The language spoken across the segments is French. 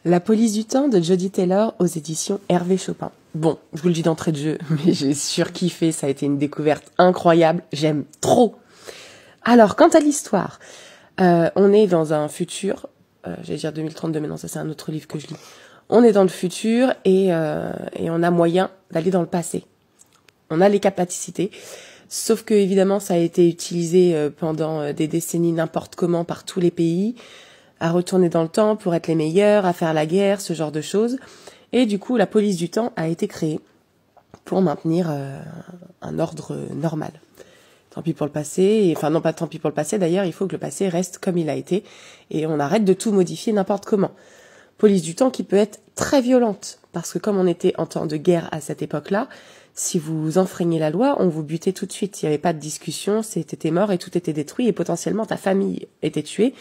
La police du temps de Jodi Taylor aux éditions Hervé Chopin. Bon, je vous le dis d'entrée de jeu, mais j'ai surkiffé, ça a été une découverte incroyable, j'aime trop. Alors, quant à l'histoire, on est dans un futur, j'allais dire 2032, mais non, ça c'est un autre livre que je lis. On est dans le futur et on a moyen d'aller dans le passé. On a les capacités, sauf que évidemment ça a été utilisé pendant des décennies n'importe comment par tous les pays, à retourner dans le temps pour être les meilleurs, à faire la guerre, ce genre de choses. Et du coup, la police du temps a été créée pour maintenir un ordre normal. Tant pis pour le passé, enfin non pas tant pis pour le passé d'ailleurs, il faut que le passé reste comme il a été et on arrête de tout modifier n'importe comment. Police du temps qui peut être très violente, parce que comme on était en temps de guerre à cette époque-là, si vous enfreignez la loi, on vous butait tout de suite. Il n'y avait pas de discussion, t'étais mort et tout était détruit et potentiellement ta famille était tuée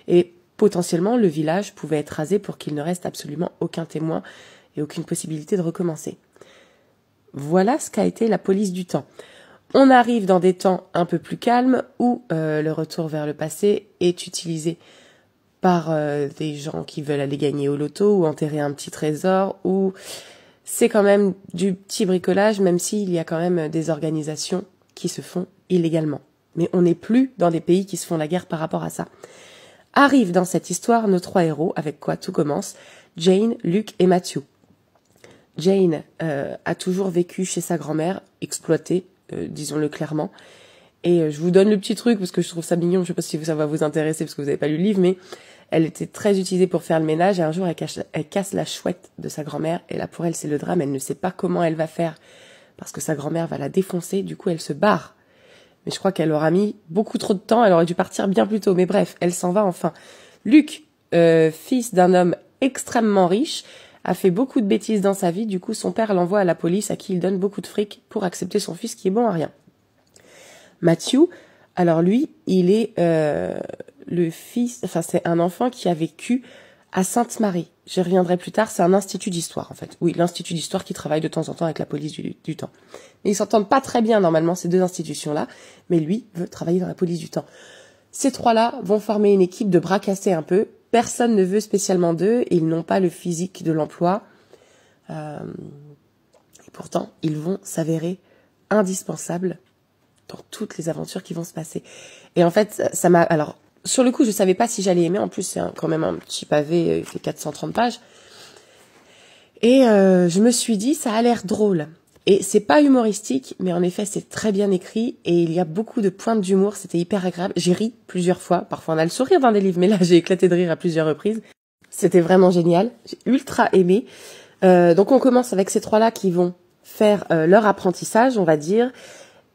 et potentiellement le village pouvait être rasé pour qu'il ne reste absolument aucun témoin et aucune possibilité de recommencer. Voilà ce qu'a été la police du temps. On arrive dans des temps un peu plus calmes où le retour vers le passé est utilisé par des gens qui veulent aller gagner au loto ou enterrer un petit trésor, ou c'est quand même du petit bricolage, même s'il y a quand même des organisations qui se font illégalement. Mais on n'est plus dans des pays qui se font la guerre par rapport à ça. Arrivent dans cette histoire nos trois héros, avec quoi tout commence, Jane, Luke et Matthew. Jane a toujours vécu chez sa grand-mère, exploitée, disons-le clairement. Et je vous donne le petit truc parce que je trouve ça mignon, je sais pas si ça va vous intéresser parce que vous n'avez pas lu le livre, mais elle était très utilisée pour faire le ménage et un jour elle casse la chouette de sa grand-mère et là pour elle c'est le drame, elle ne sait pas comment elle va faire parce que sa grand-mère va la défoncer, du coup elle se barre. Mais je crois qu'elle aura mis beaucoup trop de temps, elle aurait dû partir bien plus tôt, mais bref, elle s'en va enfin. Luke, fils d'un homme extrêmement riche, a fait beaucoup de bêtises dans sa vie, du coup son père l'envoie à la police à qui il donne beaucoup de fric pour accepter son fils qui est bon à rien. Matthew, alors lui, il est le fils, enfin c'est un enfant qui a vécu à Sainte-Marie. J'y reviendrai plus tard, c'est un institut d'histoire en fait. Oui, l'institut d'histoire qui travaille de temps en temps avec la police du temps. Mais ils s'entendent pas très bien normalement ces deux institutions-là, mais lui veut travailler dans la police du temps. Ces trois-là vont former une équipe de bras cassés un peu. Personne ne veut spécialement d'eux, ils n'ont pas le physique de l'emploi. Et pourtant, ils vont s'avérer indispensables dans toutes les aventures qui vont se passer. Et en fait, ça m'a... Alors, sur le coup, je savais pas si j'allais aimer. En plus, c'est quand même un petit pavé, il fait 430 pages. Et je me suis dit, ça a l'air drôle. Et c'est pas humoristique, mais en effet, c'est très bien écrit. Et il y a beaucoup de pointes d'humour. C'était hyper agréable. J'ai ri plusieurs fois. Parfois, on a le sourire dans des livres, mais là, j'ai éclaté de rire à plusieurs reprises. C'était vraiment génial. J'ai ultra aimé. Donc, on commence avec ces trois-là qui vont faire leur apprentissage, on va dire.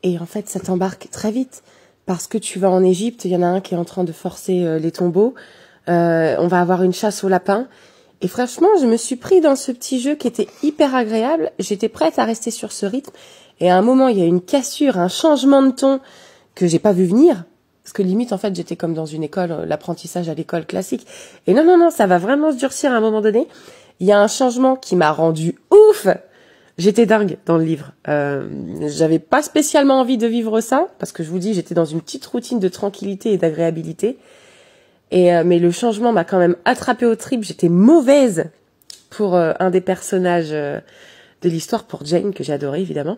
Et en fait, ça t'embarque très vite. Parce que tu vas en Égypte, il y en a un qui est en train de forcer les tombeaux. On va avoir une chasse au lapin. Et franchement, je me suis pris dans ce petit jeu qui était hyper agréable. J'étais prête à rester sur ce rythme. Et à un moment, il y a une cassure, un changement de ton que j'ai pas vu venir. Parce que limite, en fait, j'étais comme dans une école, l'apprentissage à l'école classique. Et non, ça va vraiment se durcir à un moment donné. Il y a un changement qui m'a rendu ouf. J'étais dingue dans le livre. J'avais pas spécialement envie de vivre ça, parce que je vous dis, j'étais dans une petite routine de tranquillité et d'agréabilité. Mais le changement m'a quand même attrapée au trip. J'étais mauvaise pour un des personnages de l'histoire, pour Jane, que j'ai adoré évidemment.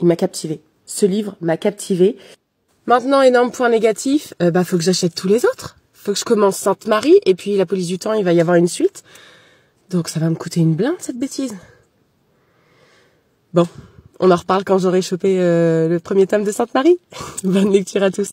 Il m'a captivée. Ce livre m'a captivée. Maintenant, énorme point négatif, faut que j'achète tous les autres. Faut que je commence Sainte-Marie, et puis la police du temps, il va y avoir une suite. Donc ça va me coûter une blinde, cette bêtise. Bon, on en reparle quand j'aurai chopé le premier tome de Sainte-Marie. Bonne lecture à tous.